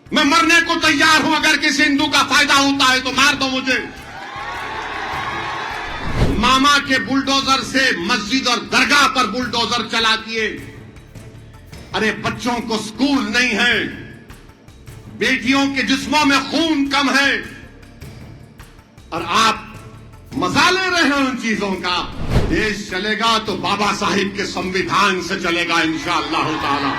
मैं मरने को तैयार हूं, अगर किसी हिंदू का फायदा होता है तो मार दो मुझे। मामा के बुलडोजर से मस्जिद और दरगाह पर बुलडोजर चला दिए। अरे बच्चों को स्कूल नहीं है, बेटियों के जिस्मों में खून कम है, और आप मजा ले रहे हैं उन चीजों का। देश चलेगा तो बाबा साहिब के संविधान से चलेगा इंशाअल्लाह ताला।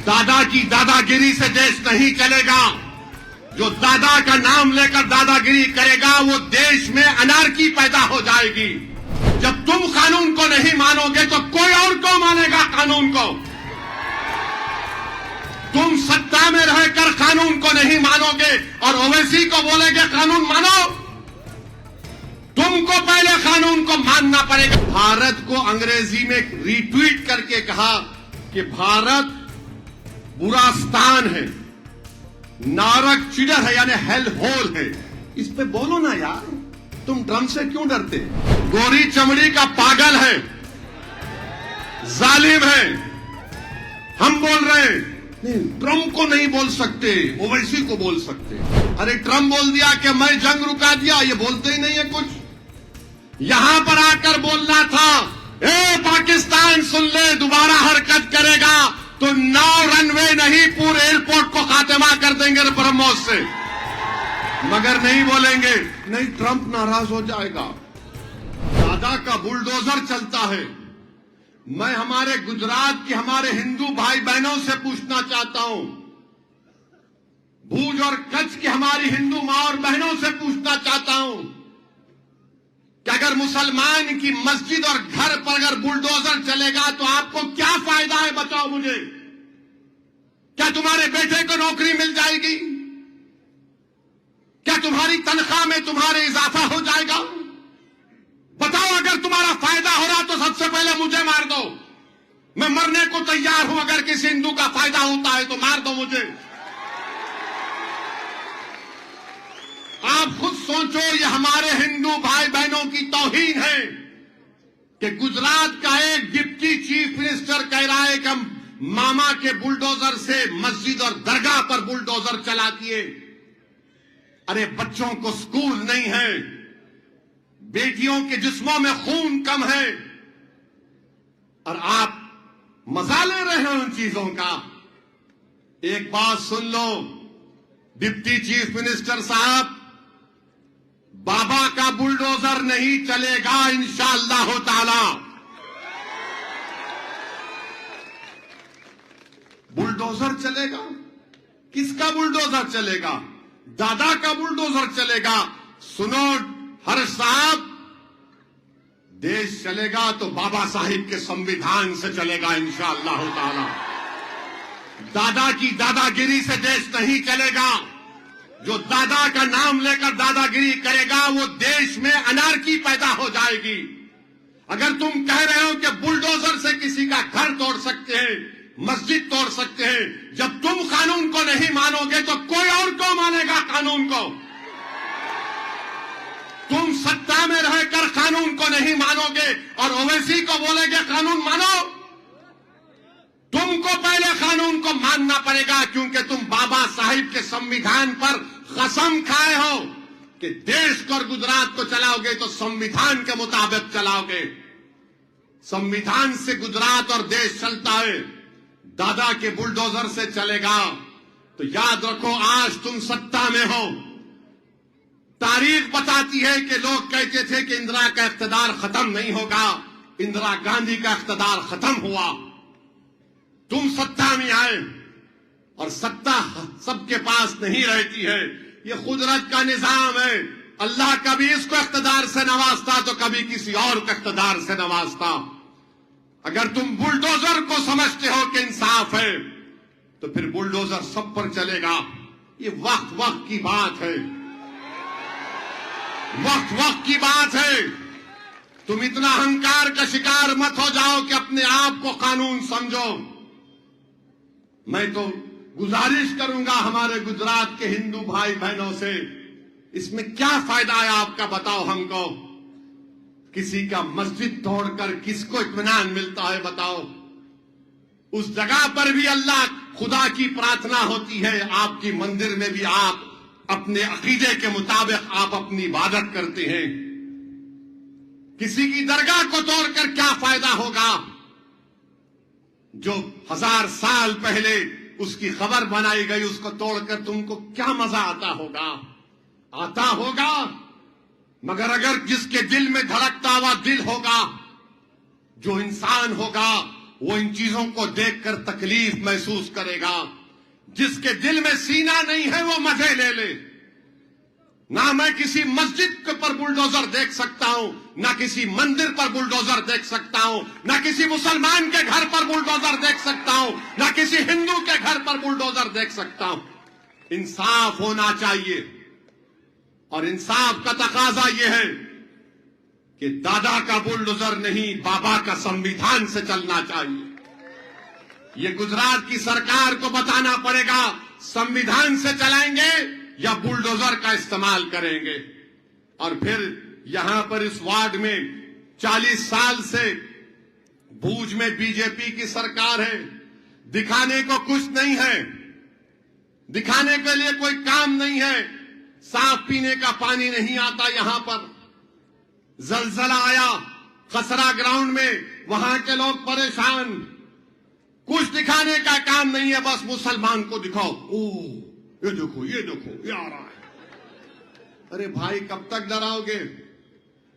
दादा की दादागिरी से देश नहीं चलेगा। जो दादा का नाम लेकर दादागिरी करेगा वो देश में अनार्की पैदा हो जाएगी। जब तुम कानून को नहीं मानोगे तो कोई और को मानेगा कानून को। तुम सत्ता में रहकर कानून को नहीं मानोगे और ओवैसी को बोलेंगे कानून मानो, तुमको पहले कानून को मानना पड़ेगा। भारत को अंग्रेजी में रीट्वीट करके कहा कि भारत बुरा स्थान है, नारक चिड़र है, यानी हेल होल है। इस पे बोलो ना यार, तुम ड्रम से क्यों डरते? गोरी चमड़ी का पागल है, जालिम है। हम बोल रहे हैं नहीं, ट्रम्प को नहीं बोल सकते, ओवैसी को बोल सकते। अरे ट्रम्प बोल दिया कि मैं जंग रुका दिया, ये बोलते ही नहीं है कुछ। यहां पर आकर बोलना था, ए पाकिस्तान सुन ले, दोबारा हरकत करेगा तो 9 रनवे नहीं पूरे एयरपोर्ट को खात्मा कर देंगे ब्रह्मोस से। मगर नहीं बोलेंगे, नहीं ट्रंप नाराज हो जाएगा। दादा का बुलडोजर चलता है। मैं हमारे गुजरात के हमारे हिंदू भाई बहनों से पूछना चाहता हूं, भूज और कच्छ की हमारी हिंदू मां और बहनों से पूछना चाहता हूं कि अगर मुसलमान की मस्जिद और घर पर अगर बुलडोजर चलेगा तो आपको क्या फायदा है? बताओ मुझे। क्या तुम्हारे बेटे को नौकरी मिल जाएगी? क्या तुम्हारी तनख्वाह में तुम्हारे इजाफा हो जाएगा? बताओ, अगर तुम्हारा फायदा हो रहा तो सबसे पहले मुझे मार दो। मैं मरने को तैयार हूं, अगर किसी हिंदू का फायदा होता है तो मार दो मुझे। आप खुद सोचो, ये हमारे हिंदू भाई बहनों की तौहीन है कि गुजरात का एक डिप्टी चीफ मिनिस्टर कह रहा है कि हम मामा के बुलडोजर से मस्जिद और दरगाह पर बुलडोजर चला दिए। अरे बच्चों को स्कूल नहीं है, बेटियों के जिस्मों में खून कम है, और आप मजा ले रहे हैं उन चीजों का। एक बात सुन लो डिप्टी चीफ मिनिस्टर साहब, बाबा का बुलडोजर नहीं चलेगा इंशाअल्लाह ताला। बुलडोजर चलेगा? किसका बुलडोजर चलेगा? दादा का बुलडोजर चलेगा। सुनो हर्ष साहब, देश चलेगा तो बाबा साहिब के संविधान से चलेगा इंशाअल्लाह ताला। दादा की दादागिरी से देश नहीं चलेगा। जो दादा का नाम लेकर दादागिरी करेगा वो देश में अनार्की पैदा हो जाएगी। अगर तुम कह रहे हो कि बुलडोजर से किसी का घर तोड़ सकते हैं, मस्जिद तोड़ सकते हैं, जब तुम कानून को नहीं मानोगे तो कोई और को मानेगा कानून को। तुम सत्ता में रहकर कानून को नहीं मानोगे और ओवैसी को बोलेंगे कानून मानो, तुमको पहले कानून को मानना पड़ेगा, क्योंकि तुम बाबा साहिब के संविधान पर कसम खाए हो कि देश को और गुजरात को चलाओगे तो संविधान के मुताबिक चलाओगे। संविधान से गुजरात और देश चलता है, दादा के बुलडोजर से चलेगा। तो याद रखो, आज तुम सत्ता में हो। तारीख बताती है कि लोग कहते थे कि इंदिरा का इख्तिदार खत्म नहीं होगा, इंदिरा गांधी का इख्तिदार खत्म हुआ। तुम सत्ता में आए और सत्ता सबके पास नहीं रहती है, ये कुदरत का निजाम है। अल्लाह कभी इसको इख्तिदार से नवाजता तो कभी किसी और को इख्तिदार से नवाजता। अगर तुम बुलडोजर को समझते हो कि इंसाफ है तो फिर बुलडोजर सब पर चलेगा। ये वक्त वक्त की बात है, वक्त वक्त की बात है। तुम इतना अहंकार का शिकार मत हो जाओ कि अपने आप को कानून समझो। मैं तो गुजारिश करूंगा हमारे गुजरात के हिंदू भाई बहनों से, इसमें क्या फायदा है आपका? बताओ हमको। किसी का मस्जिद तोड़कर किसको इत्मीनान मिलता है? बताओ। उस जगह पर भी अल्लाह खुदा की प्रार्थना होती है, आपकी मंदिर में भी आप अपने अकीदे के मुताबिक आप अपनी इबादत करते हैं। किसी की दरगाह को तोड़कर क्या फायदा होगा? जो 1000 साल पहले उसकी खबर बनाई गई, उसको तोड़कर तुमको क्या मजा आता होगा? आता होगा, मगर अगर जिसके दिल में धड़कता हुआ दिल होगा, जो इंसान होगा, वो इन चीजों को देखकर तकलीफ महसूस करेगा। जिसके दिल में सीना नहीं है वो मजे ले ले। ना मैं किसी मस्जिद पर बुलडोजर देख सकता हूं, ना किसी मंदिर पर बुलडोजर देख सकता हूं, ना किसी मुसलमान के घर पर बुलडोजर देख सकता हूं, ना किसी हिंदू के घर पर बुलडोजर देख सकता हूं। इंसाफ होना चाहिए, और इंसाफ का तकाजा यह है कि दादा का बुलडोजर नहीं, बाबा का संविधान से चलना चाहिए। ये गुजरात की सरकार को बताना पड़ेगा, संविधान से चलाएंगे या बुलडोजर का इस्तेमाल करेंगे। और फिर यहां पर इस वार्ड में 40 साल से भूज में बीजेपी की सरकार है, दिखाने को कुछ नहीं है, दिखाने के लिए कोई काम नहीं है। साफ पीने का पानी नहीं आता यहां पर। जलजला आया खसरा ग्राउंड में, वहां के लोग परेशान, कुछ दिखाने का काम नहीं है, बस मुसलमान को दिखाओ, ओ ये देखो ये देखो ये आ रहा है। अरे भाई कब तक डराओगे?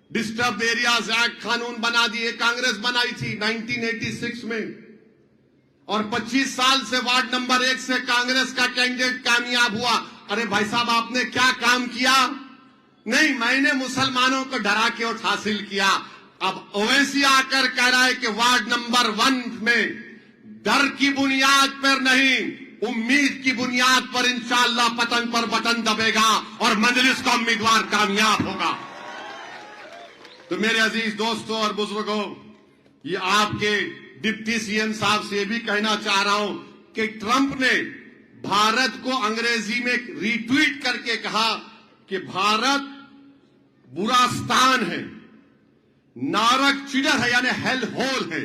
डिस्टर्ब एरियाज एक्ट कानून बना दिए, कांग्रेस बनाई थी 1986 में, और 25 साल से वार्ड नंबर 1 से कांग्रेस का कैंडिडेट कामयाब हुआ। अरे भाई साहब आपने क्या काम किया? नहीं, मैंने मुसलमानों को डरा के वोट हासिल किया। अब ओवैसी आकर कह रहा है कि वार्ड नंबर 1 में डर की बुनियाद पर नहीं, उम्मीद की बुनियाद पर इंशाअल्लाह पतन पर बटन दबेगा और मजलिस का उम्मीदवार कामयाब होगा। तो मेरे अजीज दोस्तों और बुजुर्गों, ये आपके डिप्टी सीएम साहब से भी कहना चाह रहा हूं कि ट्रंप ने भारत को अंग्रेजी में रीट्वीट करके कहा कि भारत बुरा स्थान है, नारक चिड़र है, यानी हेल होल है।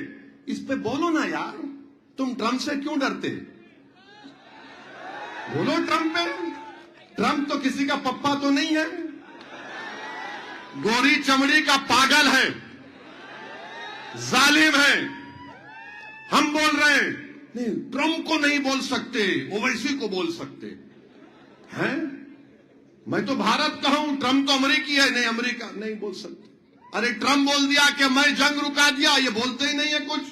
इस पे बोलो ना यार, तुम ट्रंप से क्यों डरते? बोलो ट्रंप पे। ट्रंप तो किसी का पप्पा तो नहीं है, गोरी चमड़ी का पागल है, जालिम है। हम बोल रहे हैं नहीं, ट्रंप को नहीं बोल सकते, ओवैसी को बोल सकते हैं। मैं तो भारत का हूं, ट्रंप तो अमेरिकी है, नहीं अमेरिका नहीं बोल सकते। अरे ट्रंप बोल दिया कि मैं जंग रुका दिया, ये बोलते ही नहीं है कुछ।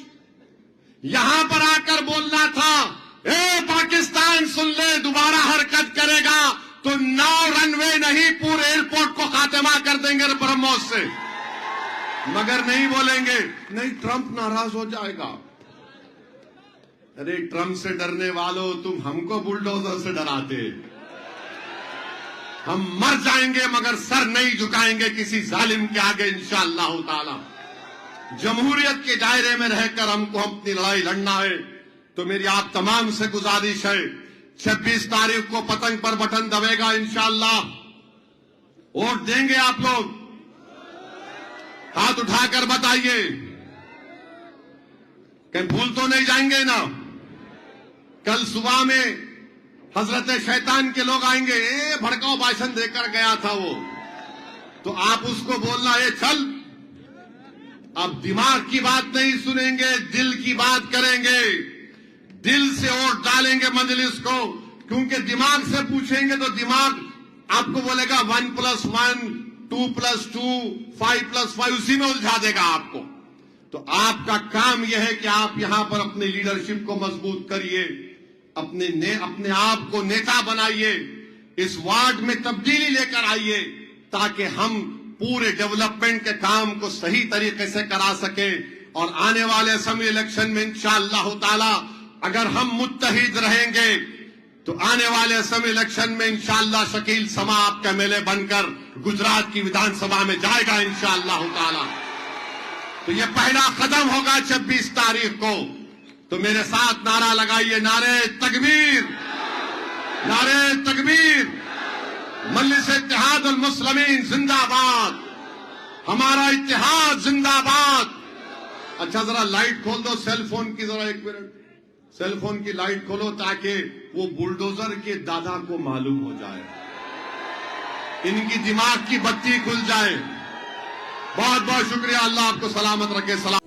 यहां पर आकर बोलना था, ए पाकिस्तान सुन ले, दोबारा हरकत करेगा तो 9 रनवे नहीं पूरे एयरपोर्ट को खात्मा कर देंगे ब्रह्मोस से। मगर नहीं बोलेंगे, नहीं ट्रंप नाराज हो जाएगा। अरे ट्रंप से डरने वालों, तुम हमको बुलडोजर से डराते। हम मर जाएंगे मगर सर नहीं झुकाएंगे किसी जालिम के आगे इंशाअल्लाह ताला। जमहूरियत के दायरे में रहकर हमको अपनी लड़ाई लड़ना है। तो मेरी आप तमाम से गुजारिश है, 26 तारीख को पतंग पर बटन दबेगा इंशाअल्लाह। वोट देंगे आप लोग? हाथ उठाकर बताइए, कहीं भूल तो नहीं जाएंगे ना? कल सुबह में हजरत शैतान के लोग आएंगे, भड़काऊ भाषण देकर गया था वो, तो आप उसको बोलना है चल। अब दिमाग की बात नहीं सुनेंगे, दिल की बात करेंगे, दिल से वोट डालेंगे मजलिस को। क्योंकि दिमाग से पूछेंगे तो दिमाग आपको बोलेगा 1 + 1 2 + 2 5 + 5, उसी में उलझा देगा आपको। तो आपका काम यह है कि आप यहां पर अपनी लीडरशिप को मजबूत करिए, अपने आप को नेता बनाइए, इस वार्ड में तब्दीली लेकर आइए, ताकि हम पूरे डेवलपमेंट के काम को सही तरीके से करा सके। और आने वाले असेंबली इलेक्शन में इंशाअल्लाह ताला अगर हम मुत्तहिद रहेंगे तो आने वाले असेंबली इलेक्शन में इंशाअल्लाह शकील समा आपका एमएलए बनकर गुजरात की विधानसभा में जाएगा इंशाअल्लाह ताला। तो ये पहला कदम होगा 26 तारीख को। तो मेरे साथ नारा लगाइए, नारे तकबीर, नारे तकबीर, मजलिस इत्तेहाद उल मुस्लिमीन जिंदाबाद, हमारा इत्तेहाद जिंदाबाद। अच्छा जरा लाइट खोल दो सेल फोन की, जरा 1 मिनट, सेलफोन की लाइट खोलो ताकि वो बुलडोजर के दादा को मालूम हो जाए, इनकी दिमाग की बत्ती खुल जाए। बहुत बहुत शुक्रिया। अल्लाह आपको सलामत रखे। सलाम।